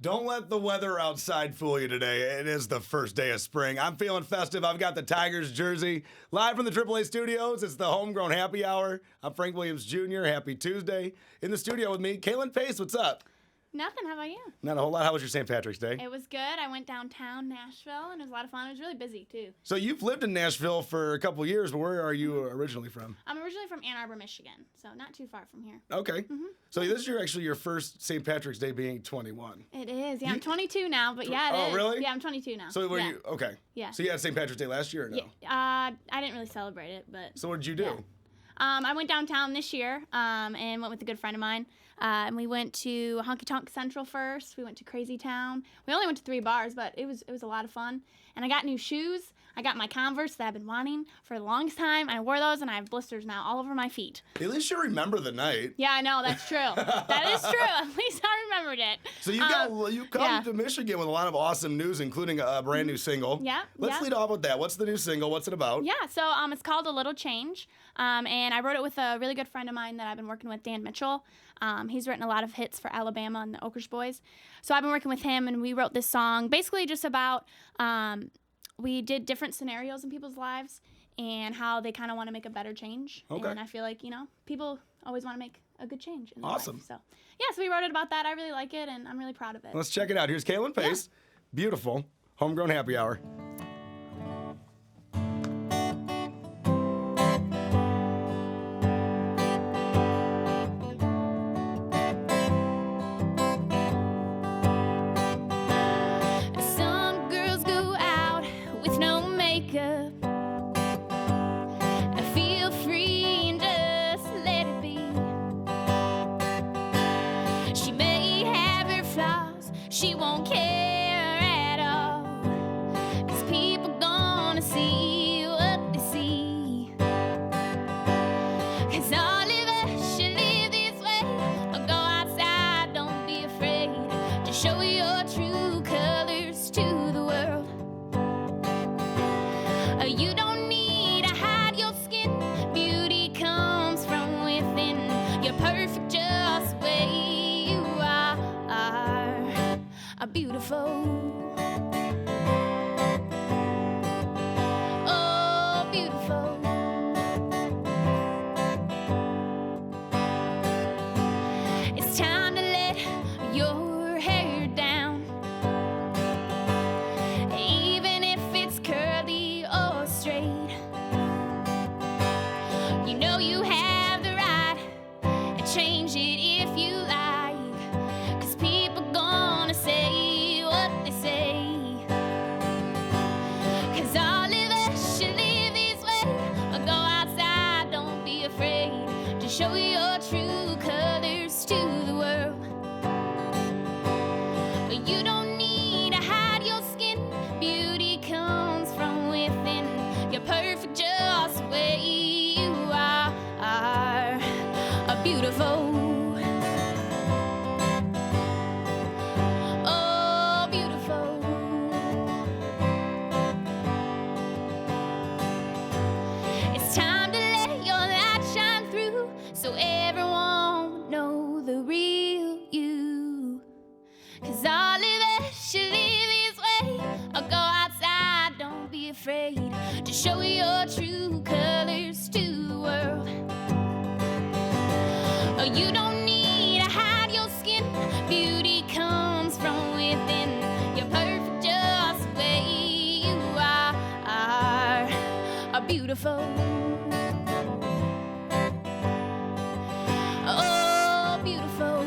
Don't let the weather outside fool you today. It is the first day of spring. I'm feeling festive. I've got the Tigers jersey. Live from the AAA studios, it's the Homegrown Happy Hour. I'm Frank Williams Jr. Happy Tuesday. In the studio with me, Kaylynn Pace. What's up? Nothing. How about you? Not a whole lot. How was your St. Patrick's Day? It was good. I went downtown Nashville, and it was a lot of fun. It was really busy, too. So you've lived in Nashville for a couple years, but where are you originally from? I'm originally from Ann Arbor, Michigan, so not too far from here. Okay. So this is actually your first St. Patrick's Day being 21. It is. Yeah, I'm 22 now, but yeah, it is. Oh, really? Yeah, I'm 22 now. So were yeah. you, okay. Yeah. So you had St. Patrick's Day last year or no? Yeah. I didn't really celebrate it, but... So what did you do? Yeah. I went downtown this year and went with a good friend of mine. And we went to Honky Tonk Central first. We went to Crazy Town. We only went to 3 bars, but it was a lot of fun. And I got new shoes. I got my Converse that I've been wanting for the longest time. I wore those, and I have blisters now all over my feet. At least you remember the night. Yeah, I know. That's true. That is true. At least I remembered it. So you come to Michigan with a lot of awesome news, including a brand new single. Yeah. Let's lead off with that. What's the new single? What's it about? Yeah. So it's called A Little Change, and I wrote it with a really good friend of mine that I've been working with, Dan Mitchell. He's written a lot of hits for Alabama and the Oakers Boys. So I've been working with him, and we wrote this song basically just about we did different scenarios in people's lives and how they kind of want to make a better change. Okay. And I feel like, people always want to make a good change in their Awesome. life. So, yeah, so we wrote it about that. I really like it, and I'm really proud of it. Let's check it out. Here's Kaylynn Pace. Beautiful. Homegrown Happy Hour. Some girls go out with no makeup. I feel free and just let it be. She may have her flaws, she won't care at all. 'Cause people gonna see what they see. 'Cause all of us should live this way. Or go outside, don't be afraid to show your true colors to the world. You don't need to hide your skin. Beauty comes from within. You're perfect just the way you are beautiful. Oh, beautiful. It's time to let your hair down. Even if it's curly or straight, you know you have the right to change it if you like. 'Cause people gonna say what they say. 'Cause all of us should live this way. Or go outside, don't be afraid to show your true colors to the world. You don't need to hide your skin. Beauty comes from within. You're perfect just the way you are beautiful. Oh, beautiful. It's time to let your light shine through, so everyone will know the real you. 'Cause all of us should live this way. Or go outside, don't be afraid to show your true colors to the world. You don't need to hide your skin. Beauty comes from within. You're perfect just the way you are beautiful. Oh, beautiful.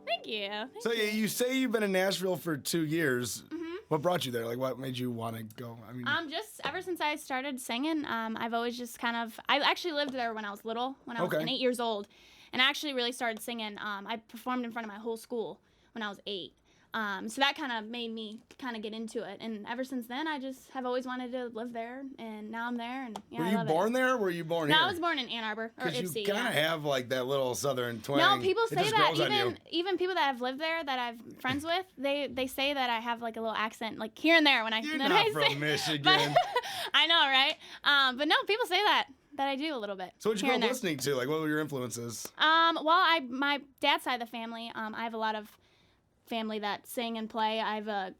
Thank you. So you say you've been in Nashville for 2 years. What brought you there? Like, what made you want to go? I mean, Just ever since I started singing, I've always just I actually lived there when I was little, when I was 8 years old, and I actually really started singing. I performed in front of my whole school when I was 8. So that kind of made me kind of get into it. And ever since then, I just have always wanted to live there. And now I'm there. And yeah, Were I you love born it. there or were you born No, here? I was born in Ann Arbor or Because Ypsi. you kind of have like that little southern twang. No, people It say just that. grows on you. Even people that have lived there that I've friends with, they say that I have like a little accent, like here and there when I. You're when not I from say, Michigan. But, I know, right? But no, people say that I do a little bit. So what'd you here grow and up there. listening to? Like, what were your influences? Well, my dad's side of the family, I have a lot of family that sing and play. I have a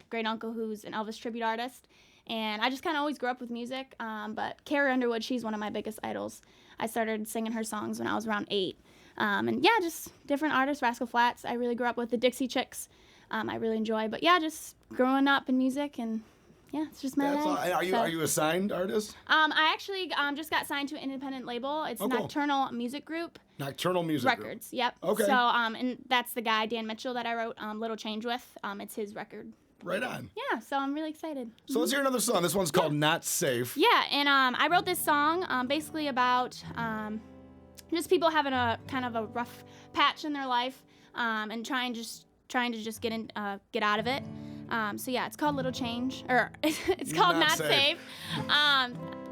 great uncle who's an Elvis tribute artist, and I just kind of always grew up with music. But Carrie Underwood, she's one of my biggest idols. I started singing her songs when I was around 8. And yeah, just different artists, Rascal Flatts. I really grew up with the Dixie Chicks. I really enjoy, but yeah, just growing up in music, and yeah, it's just my That's all. life. And are you a signed artist? I actually just got signed to an independent label. It's Oh, cool. Nocturnal Music Group. Nocturnal Music Group. Records, yep. Okay. So, and that's the guy, Dan Mitchell, that I wrote Little Change with. It's his record. Right on. Yeah, so I'm really excited. So let's hear another song. This one's called Not Safe. Yeah, and I wrote this song basically about just people having a kind of a rough patch in their life and trying to just get out of it. So yeah, it's called Little Change, or it's called Not Safe.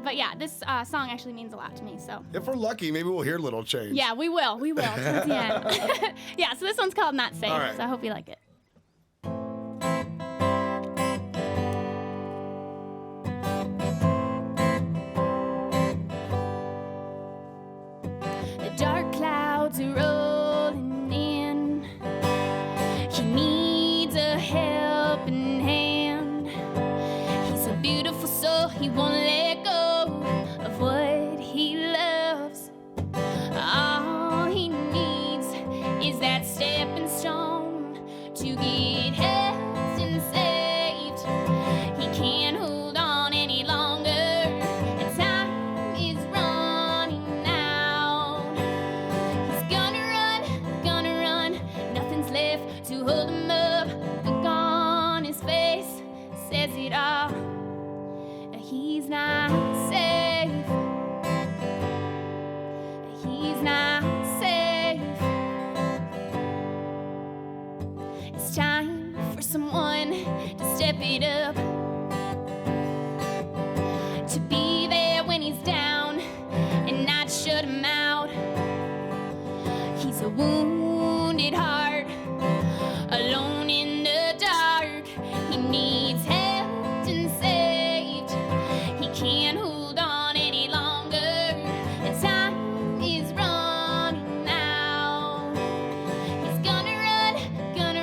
But yeah, this song actually means a lot to me. So If we're lucky, maybe we'll hear Little Change. yeah, we will towards the end. Yeah, so this one's called Not Safe. All right. So I hope you like it. The dark clouds are rolling in. He needs a helping hand. He's a beautiful soul, he won't let go of what he loves. All he needs is that stepping stone to get helped and saved. He can't hold on any longer, and time is running out. He's gonna run, nothing's left to hold him up. Look on his face says it all. He's not safe. He's not safe. It's time for someone to step it up, to be there when he's down and not shut him out. He's a wounded heart, alone in the dark. He needs helped and saved. He can't hold on any longer, and time is running out. He's gonna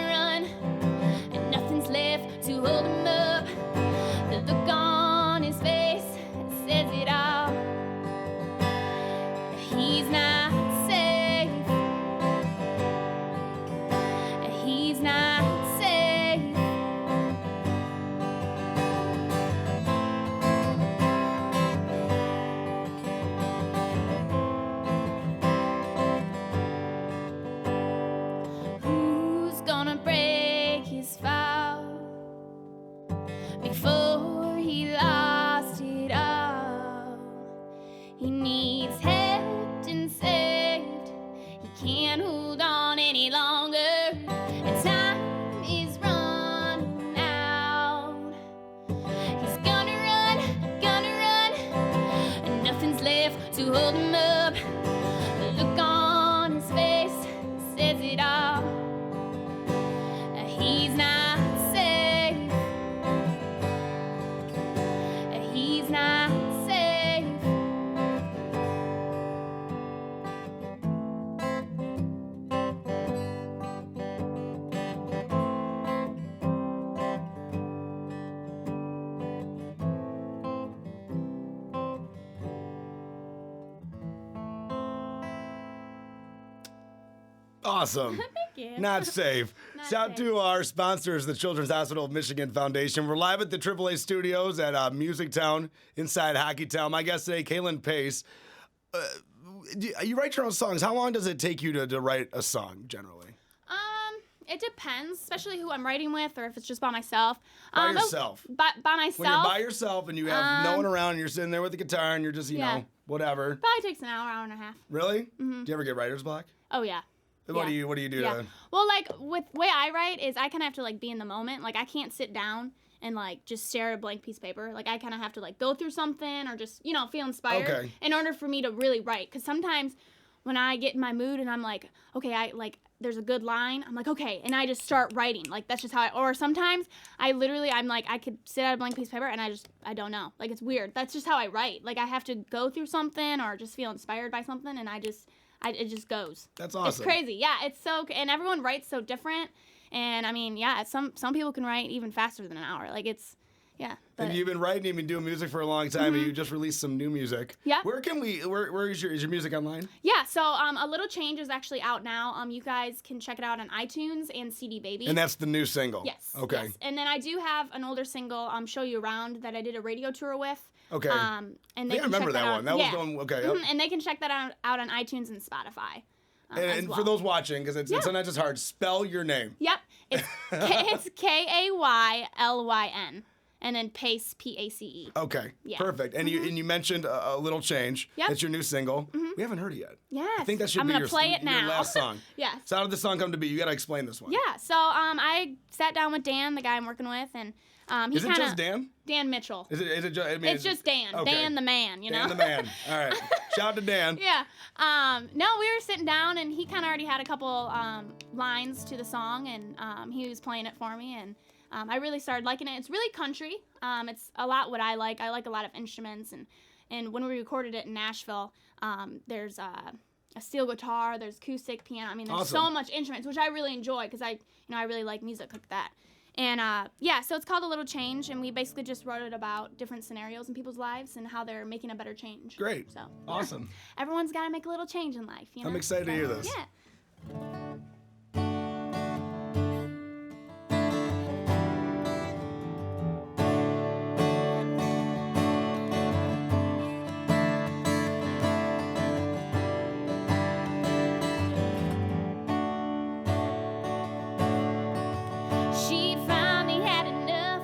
run, and nothing's left to hold him up. The look on his face says it all. He's not safe. He's not safe. Who's gonna break his fall before he lost it all? He needs helped and saved. He can't hold on any longer, and time is running out. He's gonna run, and nothing's left to hold him up. The look on his face says it all. He's not safe. He's not safe. Awesome. Thank you. Not safe. Not Shout safe. to our sponsors, the Children's Hospital of Michigan Foundation. We're live at the AAA studios at Music Town inside Hockey Town. My guest today, Kaylynn Pace. You write your own songs. How long does it take you to write a song generally? It depends, especially who I'm writing with, or if it's just by myself. By yourself. By myself. When you're by yourself and you have no one around, and you're sitting there with the guitar and you're just, you Yeah. know, whatever. Probably takes an hour and a half. Really? Do you ever get writer's block? Oh yeah. What do you do? Yeah. Well, like with the way I write is I kind of have to like be in the moment. Like I can't sit down and like just stare at a blank piece of paper. Like I kind of have to like go through something or just, you know, feel inspired in order for me to really write. Because sometimes when I get in my mood and I'm like, okay, I like there's a good line, I'm like, okay, and I just start writing. Like that's just how or sometimes I'm like I could sit at a blank piece of paper and I don't know. Like it's weird. That's just how I write. Like I have to go through something or just feel inspired by something and it just goes. That's awesome. It's crazy. Yeah, it's so and everyone writes so different. And I mean, yeah, some people can write even faster than an hour. Like it's yeah. And you've been writing, you've been doing music for a long time, and you just released some new music. Yeah. Where is your music online? Yeah, so A Little Change is actually out now. You guys can check it out on iTunes and CD Baby. And that's the new single? Yes. Okay. Yes. And then I do have an older single, Show You Around, that I did a radio tour with. Okay. And they I can remember check that one. That was going, okay. Yep. And they can check that out on iTunes and Spotify. And for those watching, because it's sometimes it's hard, spell your name. Yep. It's Kaylyn. And then Pace, Pace. Okay, Yeah. perfect. And you mentioned a Little Change. Yep. That's your new single. We haven't heard it yet. Yes. I think that should I'm be gonna your, play it your now. last song. Yes. So how did the song come to be? You got to explain this one. Yeah. So I sat down with Dan, the guy I'm working with, and he Is it just Dan? Dan Mitchell. Is it just? I mean, It's just Dan. Okay. Dan the man. You know. Dan the man. All right. Shout out to Dan. Yeah. No, we were sitting down, and he kind of already had a couple lines to the song, and he was playing it for me, and I really started liking it. It's really country. It's a lot what I like. I like a lot of instruments, and when we recorded it in Nashville, there's a steel guitar, there's acoustic piano. I mean, there's so much instruments, which I really enjoy because I really like music like that. And so it's called A Little Change, and we basically just wrote it about different scenarios in people's lives and how they're making a better change. Great. So Awesome. Everyone's got to make a little change in life. You know? I'm excited to hear this. Yeah. She finally had enough,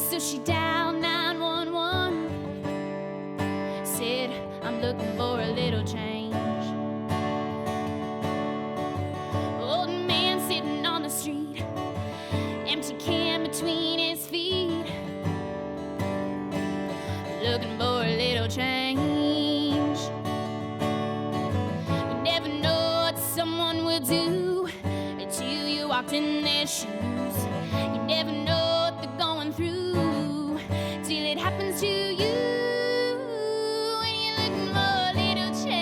so she dialed 911. Said, I'm looking for a little change. Old man sitting on the street, empty can between his feet. Looking for a little change. You never know what someone will do until you walked in their shoes. You never know what they're going through till it happens to you. And you're looking for a little change.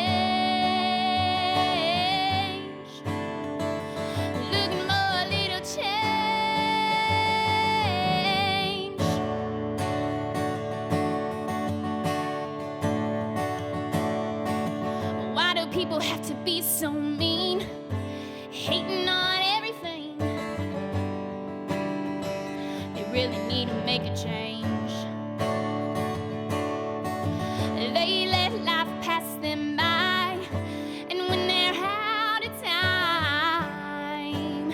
Looking for a little change. Why do people have to be so mean? Hating on everything. They really need to make a change. They let life pass them by, and when they're out of time,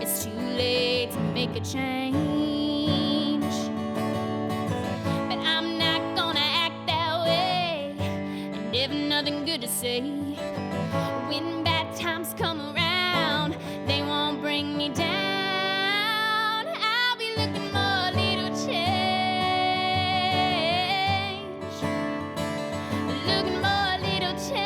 it's too late to make a change. But I'm not gonna act that way, and if nothing good to say, when bad times come around, they won't bring me down. I'll be looking for a little change. Looking for a little change.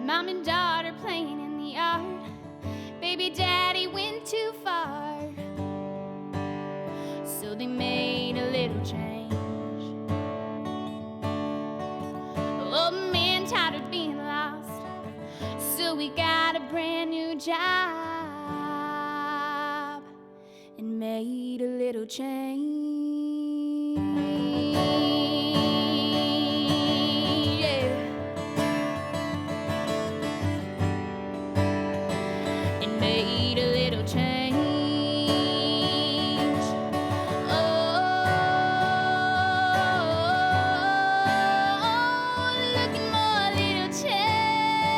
Mom and daughter playing in the yard. Baby daddy went too far, so they made a little change. Old man tired of being lost, so we got a brand new job and made a little change. And made a little change. Oh, looking for a little change.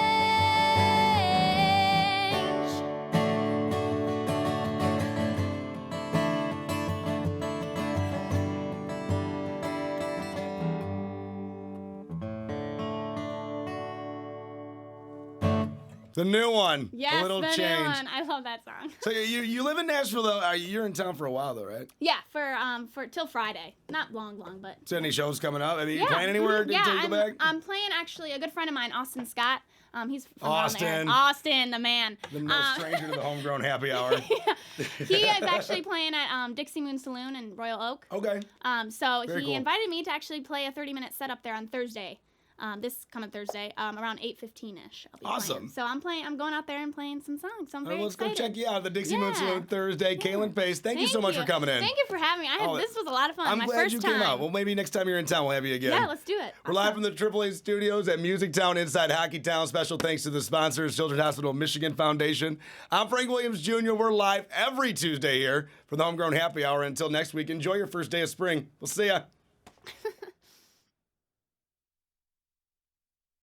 The new one. Yes, a little the change. new one. I love that song. So you live in Nashville though. You're in town for a while though, right? Yeah, for till Friday. Not long, but. So any shows coming up? Have you Yeah. playing anywhere Yeah, until you go back? I'm playing actually a good friend of mine, Austin Scott. He's from Austin. down there. Austin, the man. No stranger to the Homegrown Happy Hour. He is actually playing at Dixie Moon Saloon in Royal Oak. Okay. So Very he cool. invited me to actually play a 30-minute set up there on Thursday. This coming Thursday, around 8:15ish. I'll be Awesome. playing. So I'm going out there and playing some songs. So I'm All right, very let's excited. go check you out at the Dixie Moon Yeah. Saloon Thursday. Kaylynn Pace, thank you so much for coming in. Thank you for having me. This was a lot of fun. I'm My glad first you time. came out. Well, maybe next time you're in town, we'll have you again. Yeah, let's do it. We're live from the AAA studios at Music Town inside Hockey Town. Special thanks to the sponsors, Children's Hospital Michigan Foundation. I'm Frank Williams Jr. We're live every Tuesday here for the Homegrown Happy Hour. Until next week, enjoy your first day of spring. We'll see ya.